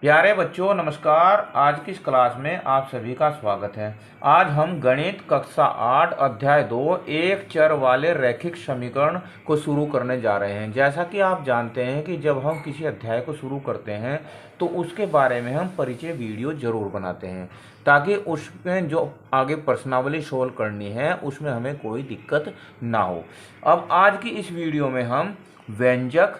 प्यारे बच्चों नमस्कार। आज की इस क्लास में आप सभी का स्वागत है। आज हम गणित कक्षा 8 अध्याय 2 एक चर वाले रैखिक समीकरण को शुरू करने जा रहे हैं। जैसा कि आप जानते हैं कि जब हम किसी अध्याय को शुरू करते हैं तो उसके बारे में हम परिचय वीडियो जरूर बनाते हैं ताकि उसमें जो आगे प्रश्नावली सोल्व करनी है उसमें हमें कोई दिक्कत ना हो। अब आज की इस वीडियो में हम व्यंजक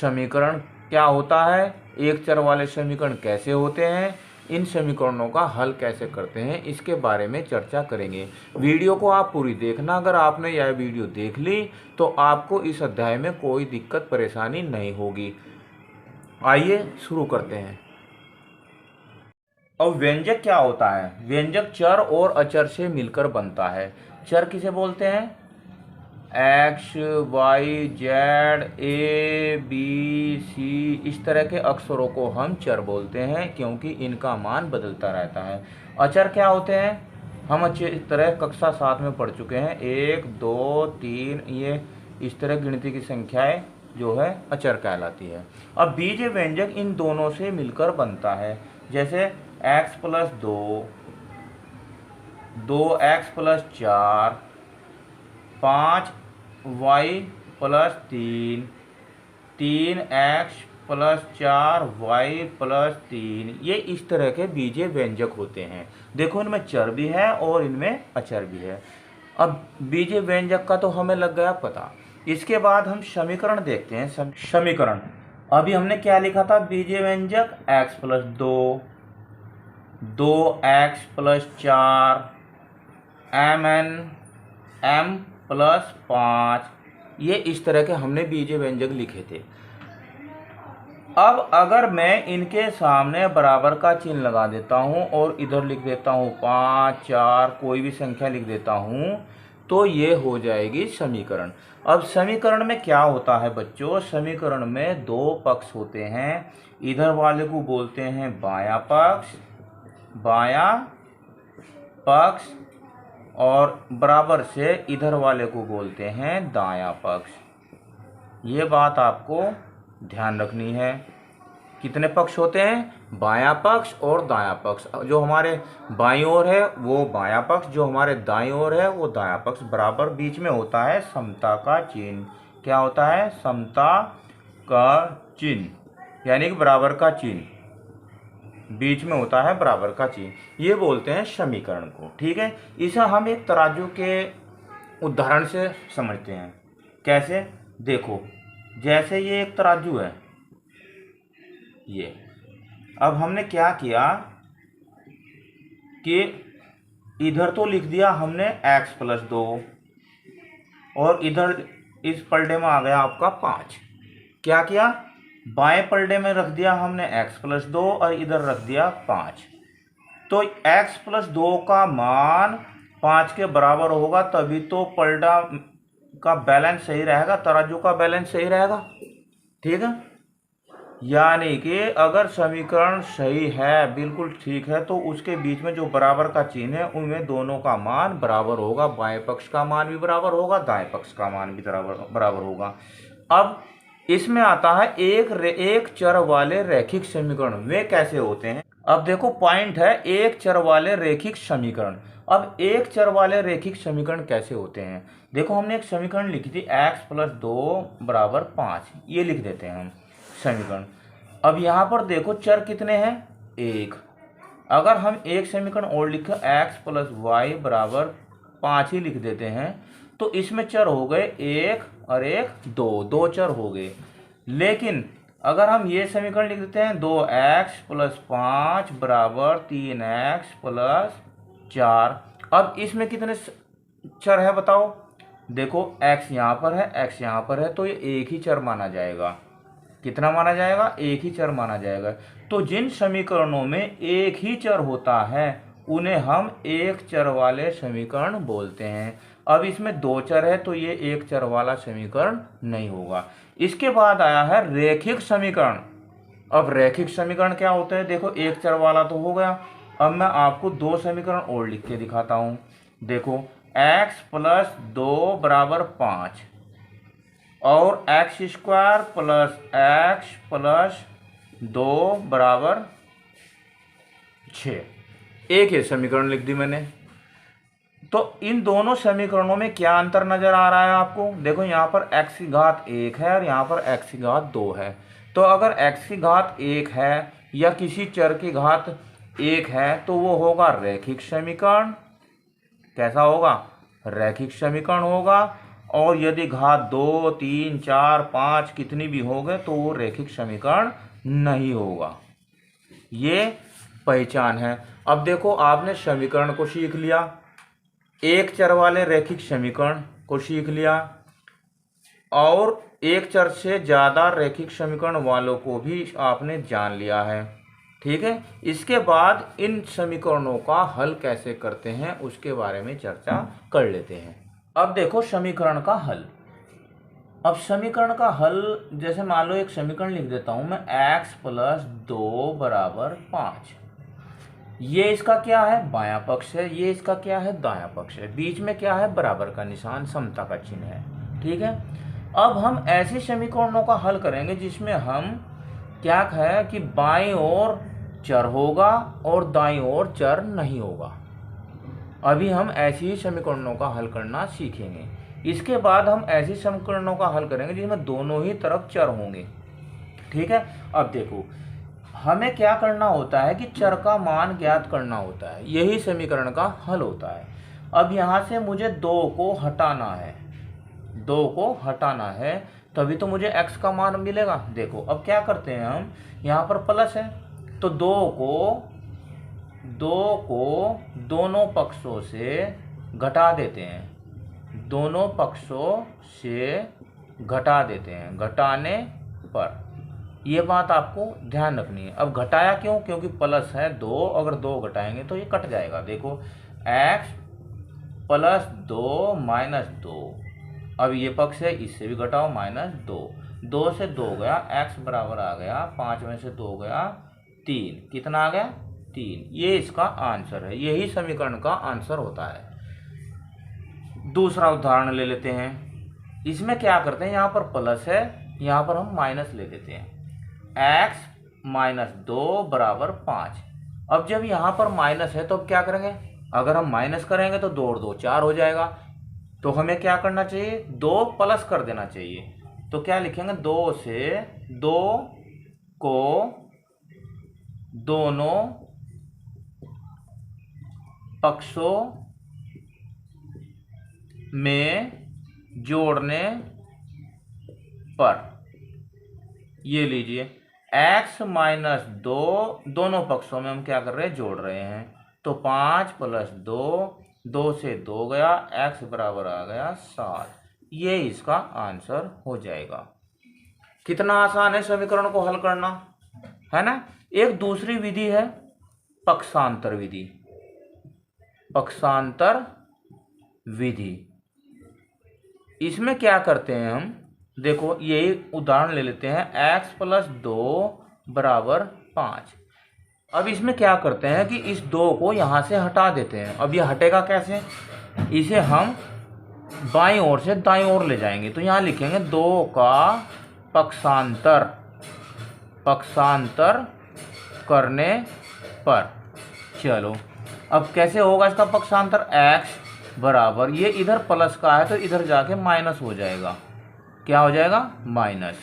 समीकरण क्या होता है, एक चर वाले समीकरण कैसे होते हैं, इन समीकरणों का हल कैसे करते हैं, इसके बारे में चर्चा करेंगे। वीडियो को आप पूरी देखना। अगर आपने यह वीडियो देख ली तो आपको इस अध्याय में कोई दिक्कत परेशानी नहीं होगी। आइए शुरू करते हैं। अब व्यंजक क्या होता है? व्यंजक चर और अचर से मिलकर बनता है। चर किसे बोलते हैं? एक्स, वाई, जेड, ए, बी, सी, इस तरह के अक्षरों को हम चर बोलते हैं क्योंकि इनका मान बदलता रहता है। अचर क्या होते हैं? हम अच्छी तरह कक्षा 7 में पढ़ चुके हैं। 1, 2, 3, ये इस तरह गिनती की संख्याएं जो है अचर कहलाती है। अब बीजीय व्यंजक इन दोनों से मिलकर बनता है। जैसे x plus 2, 2x plus 4, 5y plus 3, 3x plus 4y plus 3, ये इस तरह के बीजीय व्यंजक होते हैं। देखो इनमें चर भी है और इनमें अचर भी है। अब बीजीय व्यंजक का तो हमें लग गया पता। इसके बाद हम समीकरण देखते हैं। समीकरण अभी हमने क्या लिखा था? बीजीय व्यंजक x plus 2, 2x plus 4, m plus 5, ये इस तरह के हमने बीजीय व्यंजक लिखे थे। अब अगर मैं इनके सामने बराबर का चिन्ह लगा देता हूं और इधर लिख देता हूं 5, 4, कोई भी संख्या लिख देता हूं तो ये हो जाएगी समीकरण। अब समीकरण में क्या होता है बच्चों? समीकरण में दो पक्ष होते हैं। इधर वाले को बोलते हैं बायां पक्ष, बायां पक्ष, और बराबर से इधर वाले को बोलते हैं दायां पक्ष। ये बात आपको ध्यान रखनी है। कितने पक्ष होते हैं? बायां पक्ष और दायां पक्ष। जो हमारे बाईं ओर है वो बायां पक्ष, जो हमारे दाईं ओर है वो दायां पक्ष। बराबर बीच में होता है समता का चिन्ह। क्या होता है? समता का चिन्ह, यानी कि बराबर का चिन्ह बीच में होता है, बराबर का चिन्ह। ये बोलते हैं समीकरण को। ठीक है, इसे हम एक तराजू के उदाहरण से समझते हैं। कैसे? देखो, जैसे ये एक तराजू है, ये अब हमने क्या किया कि इधर तो लिख दिया हमने x प्लस 2 और इधर इस पलड़े में आ गया आपका 5। क्या किया? बाएं पलड़े में रख दिया हमने x प्लस 2 और इधर रख दिया 5। तो x प्लस 2 का मान 5 के बराबर होगा, तभी तो पलड़ा का बैलेंस सही रहेगा, तराजू का बैलेंस सही रहेगा। ठीक है, यानी कि अगर समीकरण सही है, बिल्कुल ठीक है, तो उसके बीच में जो बराबर का चिन्ह है उनमें दोनों का मान बराबर होगा। बाएं पक्ष का मान भी बराबर होगा, दाएं पक्ष का मान भी बराबर होगा। अब इसमें आता है एक चर वाले रैखिक समीकरण। वे कैसे होते हैं? अब देखो पॉइंट है एक चर वाले रैखिक समीकरण। अब एक चर वाले रैखिक समीकरण कैसे होते हैं? देखो हमने एक समीकरण लिखी थी x प्लस 2 बराबर 5, ये लिख देते हैं हम समीकरण। अब यहाँ पर देखो चर कितने हैं? 1। अगर हम एक समीकरण और लिखे x प्लस वाई बराबर 5 ही लिख देते हैं तो इसमें चर हो गए 1 और 1 2, दो चर हो गए। लेकिन अगर हम ये समीकरण लिख देते हैं 2x प्लस 5 बराबर 3x प्लस 4, अब इसमें कितने चर है बताओ? देखो x यहाँ पर है, x यहाँ पर है, तो ये एक ही चर माना जाएगा। कितना माना जाएगा? एक ही चर माना जाएगा। तो जिन समीकरणों में एक ही चर होता है उन्हें हम एक चर वाले समीकरण बोलते हैं। अब इसमें दो चर है तो ये एक चर वाला समीकरण नहीं होगा। इसके बाद आया है रैखिक समीकरण। अब रैखिक समीकरण क्या होते हैं? देखो एक चर वाला तो हो गया। अब मैं आपको दो समीकरण और लिख के दिखाता हूं। देखो x प्लस 2 बराबर 5 और x square plus x plus 2 बराबर 6। एक ये समीकरण लिख दी मैंने। तो इन दोनों समीकरणों में क्या अंतर नजर आ रहा है आपको? देखो यहाँ पर x की घात 1 है और यहाँ पर x की घात 2 है। तो अगर x की घात 1 है या किसी चर की घात 1 है तो वो होगा रैखिक समीकरण। कैसा होगा? रैखिक समीकरण होगा। और यदि घात 2, 3, 4, 5 कितनी भी हो गए तो वो रैखिक समीकरण नहीं होगा। ये पहचान है। अब देखो आपने समीकरण को सीख लिया, एक चर वाले रैखिक समीकरण को सीख लिया और एक चर से ज्यादा रैखिक समीकरण वालों को भी आपने जान लिया है। ठीक है, इसके बाद इन समीकरणों का हल कैसे करते हैं उसके बारे में चर्चा कर लेते हैं। अब देखो समीकरण का हल। अब समीकरण का हल, जैसे मान लो एक समीकरण लिख देता हूं मैं, x + 2 बराबर 5। ये इसका क्या है? बायां पक्ष है। ये इसका क्या है? दायां पक्ष है। बीच में क्या है? बराबर का निशान, समता का चिन्ह है। ठीक है, अब हम ऐसे समीकरणों का हल करेंगे जिसमें हम क्या है कि बाईं ओर चर होगा और दाईं ओर चर नहीं होगा। अभी हम ऐसे ही समीकरणों का हल करना सीखेंगे। इसके बाद हम ऐसे समीकरणों का हल करेंगे जिसमें दोनों ही तरफ चर होंगे। ठीक है, अब देखो हमें क्या करना होता है कि चर का मान ज्ञात करना होता है, यही समीकरण का हल होता है। अब यहाँ से मुझे 2 को हटाना है, 2 को हटाना है, तभी तो मुझे x का मान मिलेगा। देखो अब क्या करते हैं हम, यहाँ पर प्लस है तो 2 को दोनों पक्षों से घटा देते हैं, दोनों पक्षों से घटा देते हैं। घटाने पर ये बात आपको ध्यान रखनी है। अब घटाया क्यों? क्योंकि प्लस है 2, अगर 2 घटाएंगे तो ये कट जाएगा। देखो x + 2 - 2, अब ये पक्ष है, इससे भी घटाओ -2, 2 से 2 गया, x बराबर आ गया 5 में से 2 गया 3। कितना आ गया? 3। ये इसका आंसर है, यही समीकरण का आंसर होता है। दूसरा उदाहरण ले लेते हैं। इसमें क्या करते हैं, यहाँ पर प्लस है, यहाँ पर हम माइनस ले लेते हैं। x - 2 बराबर 5। अब जब यहाँ पर माइनस है तो अब क्या करेंगे? अगर हम माइनस करेंगे तो 2 और 2 4 हो जाएगा। तो हमें क्या करना चाहिए? 2 प्लस कर देना चाहिए। तो क्या लिखेंगे? 2 से 2 को दोनों पक्षों में जोड़ने पर, ये लीजिए x - 2 दोनों पक्षों में हम क्या कर रहे हैं? जोड़ रहे हैं। तो 5 + 2, 2 से 2 गया, x बराबर आ गया 7। ये इसका आंसर हो जाएगा। कितना आसान है समीकरण को हल करना, है ना। एक दूसरी विधि है पक्षांतर विधि। पक्षांतर विधि, इसमें क्या करते हैं हम, देखो यही उदाहरण ले लेते हैं, x + 2 बराबर 5। अब इसमें क्या करते हैं कि इस 2 को यहां से हटा देते हैं। अब ये हटेगा कैसे? इसे हम बाईं ओर से दाईं ओर ले जाएंगे। तो यहां लिखेंगे 2 का पक्षांतर, पक्षांतर करने पर। चलो अब कैसे होगा इसका पक्षांतर? x बराबर, ये इधर प्लस का है तो इधर जाके माइनस हो जाएगा। क्या हो जाएगा? माइनस।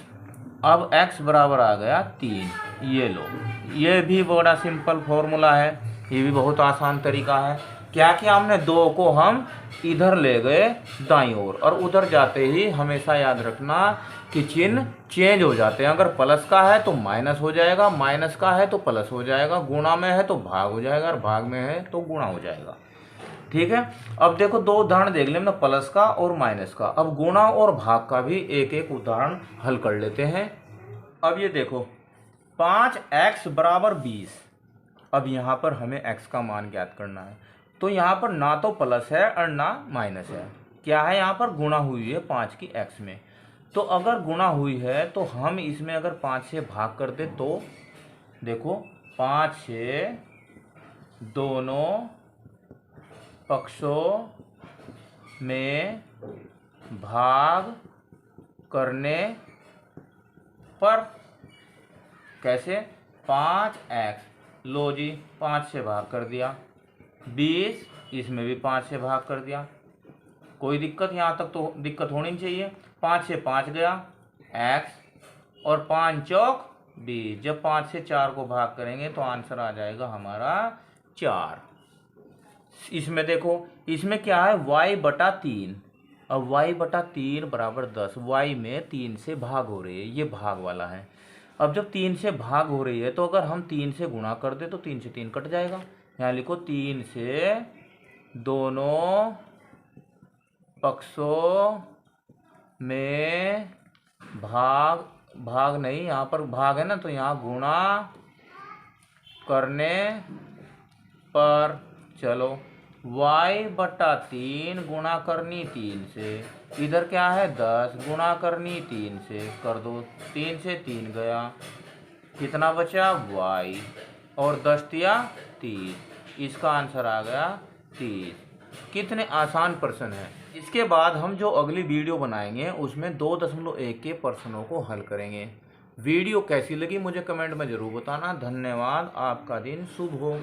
अब x बराबर आ गया 3। ये लो, ये भी बड़ा सिंपल फॉर्मूला है, ये भी बहुत आसान तरीका है। क्या किया हमने? 2 को हम इधर ले गए दाईं ओर, और उधर जाते ही हमेशा याद रखना कि चिन्ह चेंज हो जाते हैं। अगर प्लस का है तो माइनस हो जाएगा, माइनस का है तो प्लस हो जाएगा, गुणा में है तो भाग हो जाएगा, और भाग में है तो गुणा हो जाएगा। ठीक है, अब देखो 2 उदाहरण देख लें, प्लस का और माइनस का। अब गुणा और भाग का भी एक एक उदाहरण हल कर लेते हैं। अब ये देखो 5x बराबर 20। अब यहाँ पर हमें x का मान ज्ञात करना है। तो यहाँ पर ना तो प्लस है और ना माइनस है, क्या है? यहाँ पर गुणा हुई है 5 की x में। तो अगर गुणा हुई है तो हम इसमें अगर 5 से भाग कर दे तो देखो 5 से दोनों पक्षों में भाग करने पर कैसे? 5x, लो जी 5 से भाग कर दिया। 20, इसमें भी 5 से भाग कर दिया। कोई दिक्कत? यहाँ तक तो दिक्कत होनी नहीं चाहिए। 5 से 5 गया x, और 5 चौक 20। जब 5 से 4 को भाग करेंगे तो आंसर आ जाएगा हमारा 4। इसमें देखो, इसमें क्या है? y/3। अब y/3 बराबर 10। y में 3 से भाग हो रही है, ये भाग वाला है। अब जब 3 से भाग हो रही है तो अगर हम 3 से गुणा कर दे तो 3 से 3 कट जाएगा। यहाँ लिखो 3 से दोनों पक्षों में भाग नहीं, यहाँ पर भाग है ना, तो यहाँ गुणा करने पर, चलो y/3 गुणा करनी 3 से, इधर क्या है? 10 गुणा करनी 3 से, कर दो। 3 से 3 गया, कितना बचा? y, और 10 या 30। इसका आंसर आ गया 30। कितने आसान प्रश्न है। इसके बाद हम जो अगली वीडियो बनाएंगे उसमें 2.1 के प्रश्नों को हल करेंगे। वीडियो कैसी लगी मुझे कमेंट में ज़रूर बताना। धन्यवाद, आपका दिन शुभ हो।